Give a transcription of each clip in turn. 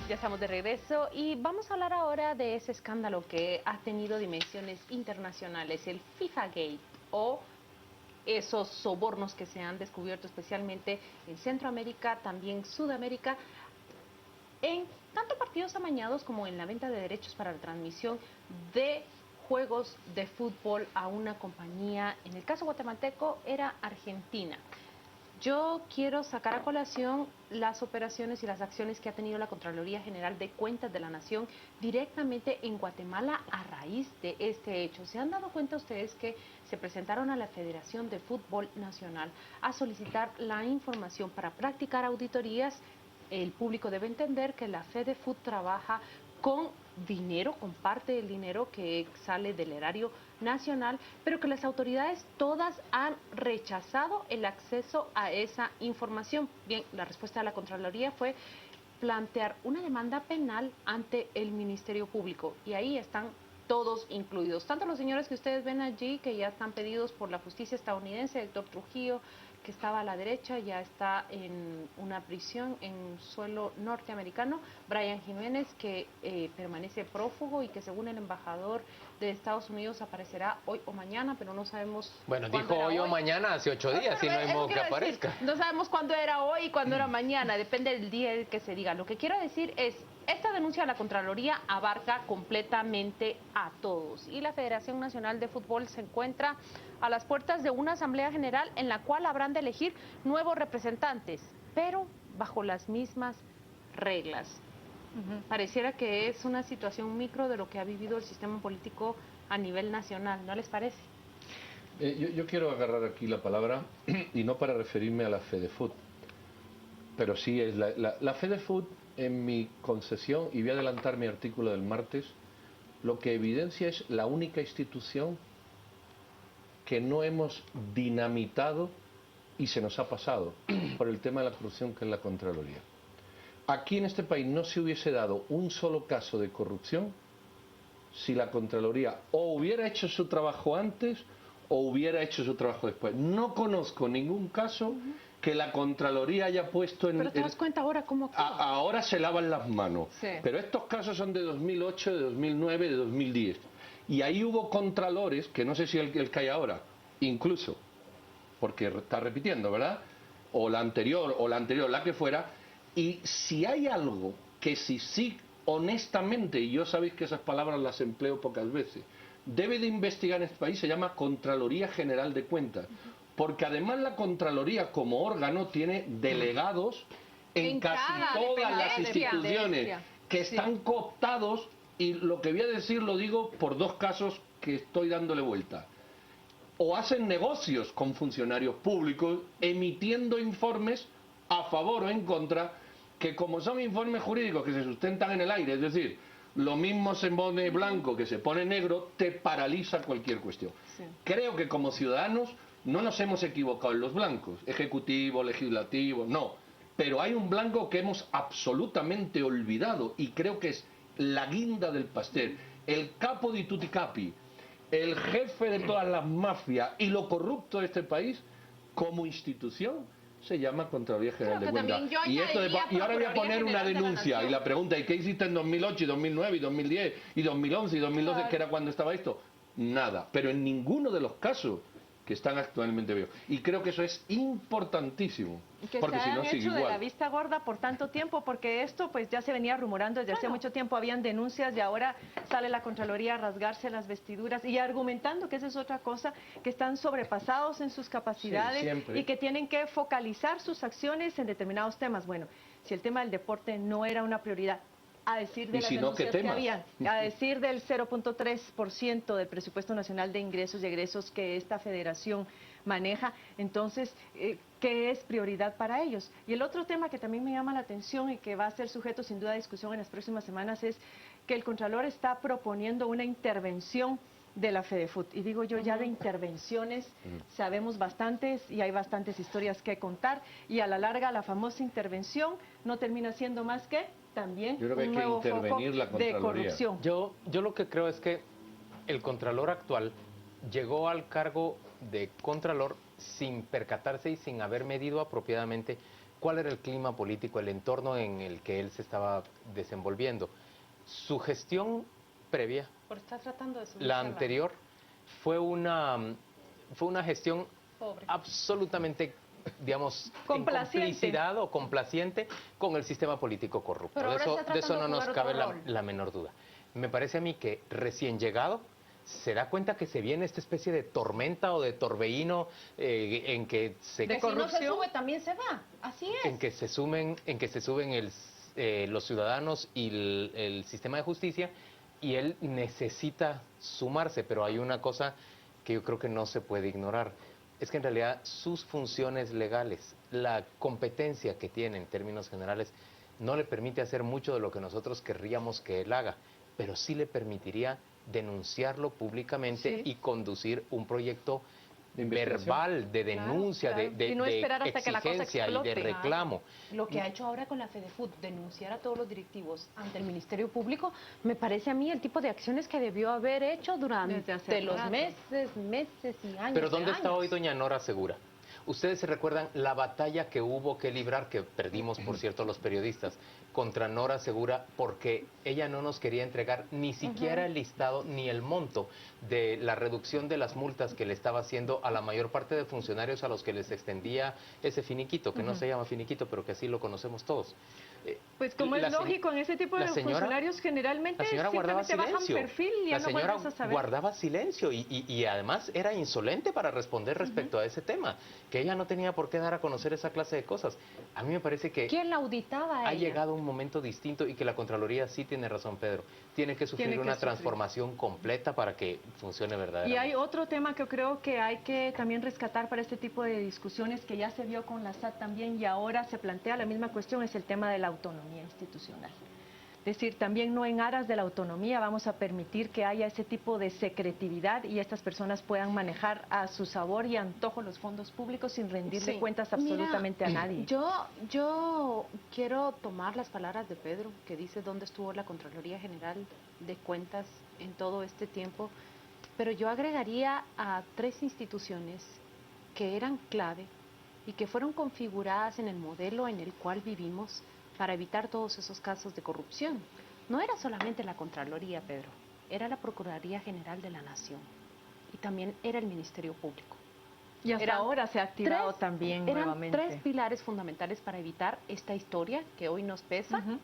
Ya estamos de regreso y vamos a hablar ahora de ese escándalo que ha tenido dimensiones internacionales, el FIFA Gate, o esos sobornos que se han descubierto especialmente en Centroamérica, también Sudamérica, en tanto partidos amañados como en la venta de derechos para la transmisión de juegos de fútbol a una compañía. En el caso guatemalteco era Argentina. Yo quiero sacar a colación las operaciones y las acciones que ha tenido la Contraloría General de Cuentas de la Nación directamente en Guatemala a raíz de este hecho. ¿Se han dado cuenta ustedes que se presentaron a la Federación de Fútbol Nacional a solicitar la información para practicar auditorías? El público debe entender que la FEDEFUT trabaja con dinero, con parte del dinero que sale del erario nacional, pero que las autoridades todas han rechazado el acceso a esa información. Bien, la respuesta de la Contraloría fue plantear una demanda penal ante el Ministerio Público, y ahí están todos incluidos, tanto los señores que ustedes ven allí, que ya están pedidos por la justicia estadounidense, Héctor Trujillo, que estaba a la derecha, ya está en una prisión en suelo norteamericano, Brian Jiménez, que permanece prófugo y que según el embajador de Estados Unidos aparecerá hoy o mañana, pero no sabemos. Bueno, dijo hoy o mañana, hace 8 días, y no hay modo que aparezca. No sabemos cuándo era hoy y cuándo era mañana, depende del día en que se diga. Lo que quiero decir es, esta denuncia de la Contraloría abarca completamente a todos, y la Federación Nacional de Fútbol se encuentra a las puertas de una asamblea general en la cual habrán de elegir nuevos representantes, pero bajo las mismas reglas. Pareciera que es una situación micro de lo que ha vivido el sistema político a nivel nacional, ¿no les parece? Yo quiero agarrar aquí la palabra, y no para referirme a la FEDEFUT, pero sí es la FEDEFUT, en mi concesión, y voy a adelantar mi artículo del martes, lo que evidencia es la única institución que no hemos dinamitado y se nos ha pasado por el tema de la corrupción, que es la Contraloría. Aquí en este país no se hubiese dado un solo caso de corrupción si la Contraloría o hubiera hecho su trabajo antes o hubiera hecho su trabajo después. No conozco ningún caso que la Contraloría haya puesto en... Pero te das cuenta ahora cómo actúa. Ahora se lavan las manos. Sí. Pero estos casos son de 2008, de 2009, de 2010. Y ahí hubo contralores, que no sé si el que hay ahora, incluso, porque está repitiendo, ¿verdad? O la anterior, la que fuera. Y si hay algo que sí, honestamente, y yo sabéis que esas palabras las empleo pocas veces, debe de investigar en este país, se llama Contraloría General de Cuentas. Porque además la Contraloría como órgano tiene delegados en casi todas las instituciones que están cooptados, y lo que voy a decir lo digo por dos casos que estoy dándole vuelta. O hacen negocios con funcionarios públicos emitiendo informes a favor o en contra, que como son informes jurídicos que se sustentan en el aire, es decir, lo mismo se pone blanco que se pone negro, te paraliza cualquier cuestión. Sí. Creo que como ciudadanos no nos hemos equivocado en los blancos, ejecutivo, legislativo, no. Pero hay un blanco que hemos absolutamente olvidado, y creo que es la guinda del pastel, el capo di tutti capi, el jefe de todas las mafias y lo corrupto de este país, como institución, se llama Contraloría General de Cuentas. Y ahora voy a poner una denuncia, y la pregunta, ¿y qué hiciste en 2008, y 2009, y 2010, y 2011, y 2012, claro, que era cuando estaba esto? Nada, pero en ninguno de los casos que están actualmente vivos. Y creo que eso es importantísimo. Que porque se han hecho de la vista gorda por tanto tiempo, porque esto pues ya se venía rumorando desde hace mucho tiempo, habían denuncias, y ahora sale la Contraloría a rasgarse las vestiduras y argumentando que esa es otra cosa, que están sobrepasados en sus capacidades, y que tienen que focalizar sus acciones en determinados temas. Bueno, si el tema del deporte no era una prioridad, a decir de las denuncias que habían, a decir del 0.3% del presupuesto nacional de ingresos y egresos que esta federación maneja, entonces, ¿qué es prioridad para ellos? Y el otro tema que también me llama la atención y que va a ser sujeto sin duda a discusión en las próximas semanas es que el Contralor está proponiendo una intervención de la FEDEFUT. Y digo yo, ya de intervenciones sabemos bastantes y hay bastantes historias que contar, y a la larga la famosa intervención no termina siendo más que también un nuevo foco de corrupción. Yo lo que creo es que el Contralor actual llegó al cargo de Contralor sin percatarse y sin haber medido apropiadamente cuál era el clima político, el entorno en el que él se estaba desenvolviendo. Su gestión previa, Por estar tratando de subirse la a la- anterior, fue una gestión Pobre. absolutamente, digamos, en Complaciente. complicidad o complaciente con el sistema político corrupto. Pero ahora está De eso tratando no de nos jugar cabe otro rol. la menor duda. Me parece a mí que recién llegado se da cuenta que se viene esta especie de tormenta o de torbellino en que se De Que si no se corrupción. sube también se va. Así es. en que se sumen los ciudadanos y el sistema de justicia, y él necesita sumarse, pero hay una cosa que yo creo que no se puede ignorar. Es que en realidad sus funciones legales, la competencia que tiene en términos generales, no le permite hacer mucho de lo que nosotros querríamos que él haga, pero sí le permitiría denunciarlo públicamente Sí. y conducir un proyecto De investigación. verbal, de denuncia, claro. de Y no esperar hasta que la cosa exigencia y de explote. reclamo. Lo que ha hecho ahora con la FEDEFUT, denunciar a todos los directivos ante el Ministerio Público, me parece a mí el tipo de acciones que debió haber hecho Desde durante hace los rato. meses y años. Pero ¿dónde de está años. hoy doña Nora Segura? Ustedes se recuerdan la batalla que hubo que librar, que perdimos, por cierto, los periodistas, contra Nora Segura, porque ella no nos quería entregar ni siquiera el listado ni el monto de la reducción de las multas que le estaba haciendo a la mayor parte de funcionarios a los que les extendía ese finiquito, que no se llama finiquito, pero que así lo conocemos todos. Pues como La es se- lógico, en ese tipo de la señora- funcionarios generalmente La señora guardaba simplemente bajan silencio. perfil y ya La no señora vuelves a saber. guardaba silencio y además era insolente para responder respecto a ese tema, que ella no tenía por qué dar a conocer esa clase de cosas. A mí me parece que ¿Quién la auditaba a ha ella? llegado un momento distinto y que la Contraloría sí tiene razón, Pedro. Tiene que sufrir Tiene que una sufrir. transformación completa para que funcione Y verdaderamente. hay otro tema que creo que hay que también rescatar para este tipo de discusiones, que ya se vio con la SAT también y ahora se plantea la misma cuestión, es el tema de la autonomía institucional. Es decir, también no en aras de la autonomía vamos a permitir que haya ese tipo de secretividad y estas personas puedan manejar a su sabor y antojo los fondos públicos sin rendirle Sí. cuentas Mira, absolutamente a nadie. Yo quiero tomar las palabras de Pedro, que dice dónde estuvo la Contraloría General de Cuentas en todo este tiempo, pero yo agregaría a 3 instituciones que eran clave y que fueron configuradas en el modelo en el cual vivimos para evitar todos esos casos de corrupción. No era solamente la Contraloría, Pedro, era la Procuraduría General de la Nación y también era el Ministerio Público. Y hasta eran ahora se ha activado Tres- también eran nuevamente. 3 pilares fundamentales para evitar esta historia que hoy nos pesa, Ujú.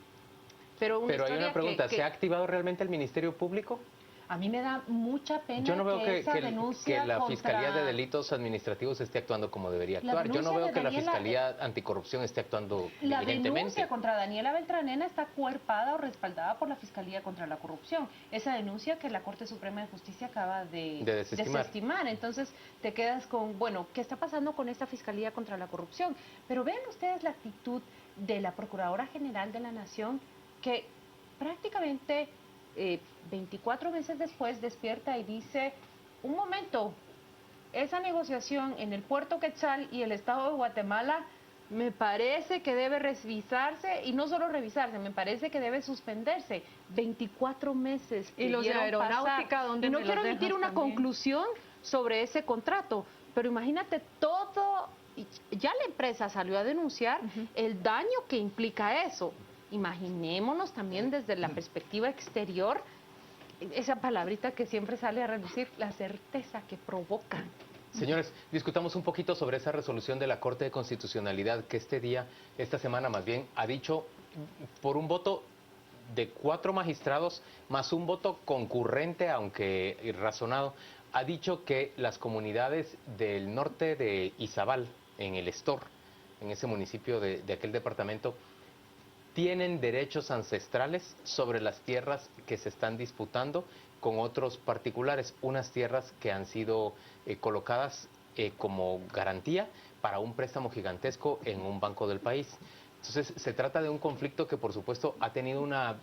pero una Pero hay historia una pregunta, que ¿se ha activado realmente el Ministerio Público? a mí me da mucha pena Yo no veo que, esa denuncia que la contra- Fiscalía de Delitos Administrativos esté actuando como debería La actuar. Yo no denuncia veo de que la Daniela, Fiscalía Anticorrupción esté actuando La diligentemente. denuncia contra Daniela Beltranena está coarpada o respaldada por la Fiscalía contra la Corrupción. Esa denuncia que la Corte Suprema de Justicia acaba de desestimar. Entonces te quedas con, bueno, ¿qué está pasando con esta Fiscalía contra la Corrupción? Pero vean ustedes la actitud de la Procuradora General de la Nación, que prácticamente 24 meses después despierta y dice, un momento, esa negociación en el puerto Quetzal y el Estado de Guatemala me parece que debe revisarse, y no solo revisarse, me parece que debe suspenderse. 24 meses. Y los de debieron aeronáutica, pasar. ¿dónde Y no me quiero los emitir dejas una también? conclusión sobre ese contrato, pero imagínate todo, y ya la empresa salió a denunciar el daño que implica eso. Imaginémonos también desde la perspectiva exterior, esa palabrita que siempre sale a relucir, la certeza que provoca. Señores, discutamos un poquito sobre esa resolución de la Corte de Constitucionalidad que esta semana más bien, ha dicho por un voto de 4 magistrados más un voto concurrente, aunque razonado, ha dicho que las comunidades del norte de Izabal, en el Estor, en ese municipio de aquel departamento, tienen derechos ancestrales sobre las tierras que se están disputando con otros particulares, unas tierras que han sido colocadas como garantía para un préstamo gigantesco en un banco del país. Entonces, se trata de un conflicto que, por supuesto, ha tenido una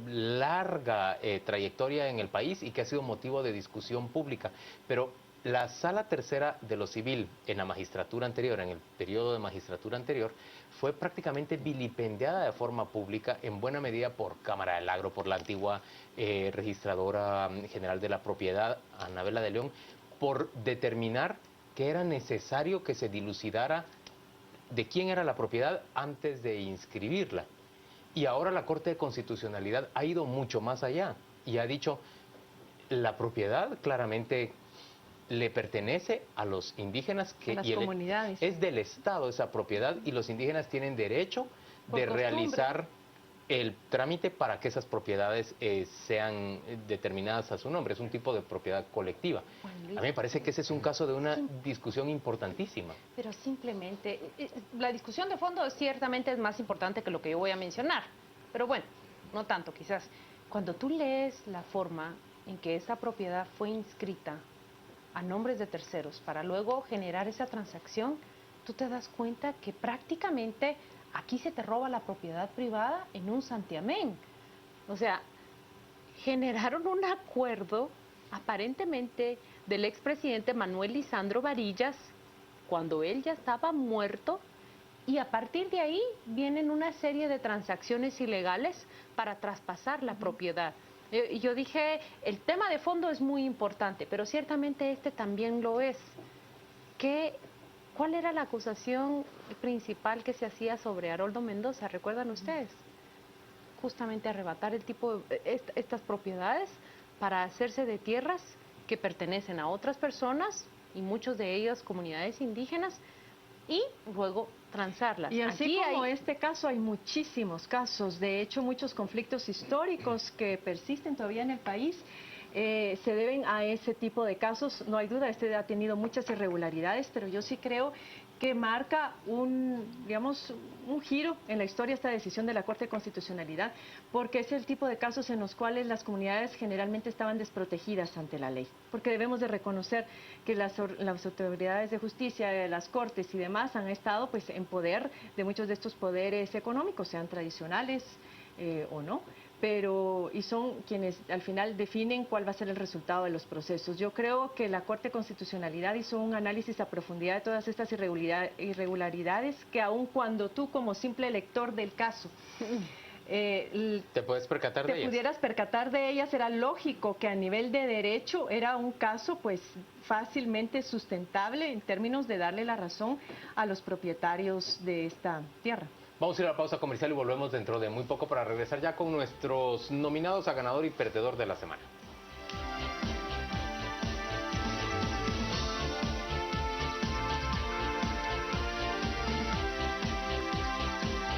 larga trayectoria en el país y que ha sido motivo de discusión pública, pero la Sala Tercera de lo Civil en la magistratura anterior, en el periodo de magistratura anterior, fue prácticamente vilipendiada de forma pública, en buena medida por Cámara del Agro, por la antigua registradora general de la propiedad, Anabela de León, por determinar que era necesario que se dilucidara de quién era la propiedad antes de inscribirla. Y ahora la Corte de Constitucionalidad ha ido mucho más allá y ha dicho, la propiedad claramente le pertenece a los indígenas, A las comunidades. es del Estado esa propiedad, y los indígenas tienen derecho Por de costumbre. realizar el trámite para que esas propiedades sean determinadas a su nombre. Es un tipo de propiedad colectiva. Juan Luis, A mí me parece que ese es un caso de una discusión importantísima. pero simplemente, la discusión de fondo ciertamente es más importante que lo que yo voy a mencionar, pero bueno, no tanto quizás. Cuando tú lees la forma en que esa propiedad fue inscrita a nombres de terceros para luego generar esa transacción, tú te das cuenta que prácticamente aquí se te roba la propiedad privada en un santiamén. O sea, generaron un acuerdo aparentemente del expresidente Manuel Lisandro Varillas cuando él ya estaba muerto, y a partir de ahí vienen una serie de transacciones ilegales para traspasar la propiedad. Yo dije, el tema de fondo es muy importante, pero ciertamente este también lo es. ¿Cuál era la acusación principal que se hacía sobre Haroldo Mendoza? ¿Recuerdan ustedes? Justamente arrebatar estas propiedades para hacerse de tierras que pertenecen a otras personas, y muchos de ellos comunidades indígenas, y luego transarlas. Y así como este caso, hay muchísimos casos. De hecho, muchos conflictos históricos que persisten todavía en el país se deben a ese tipo de casos. No hay duda, este ha tenido muchas irregularidades, pero yo sí creo que marca digamos, un giro en la historia esta decisión de la Corte de Constitucionalidad, porque es el tipo de casos en los cuales las comunidades generalmente estaban desprotegidas ante la ley, porque debemos de reconocer que las autoridades de justicia, las cortes y demás han estado pues en poder de muchos de estos poderes económicos, sean tradicionales o no, y son quienes al final definen cuál va a ser el resultado de los procesos. Yo creo que la Corte de Constitucionalidad hizo un análisis a profundidad de todas estas irregularidades que aun cuando tú como simple lector del caso ¿Te puedes percatar de ellas? pudieras percatar de ellas, era lógico que a nivel de derecho era un caso pues fácilmente sustentable en términos de darle la razón a los propietarios de esta tierra. Vamos a ir a la pausa comercial y volvemos dentro de muy poco para regresar ya con nuestros nominados a ganador y perdedor de la semana.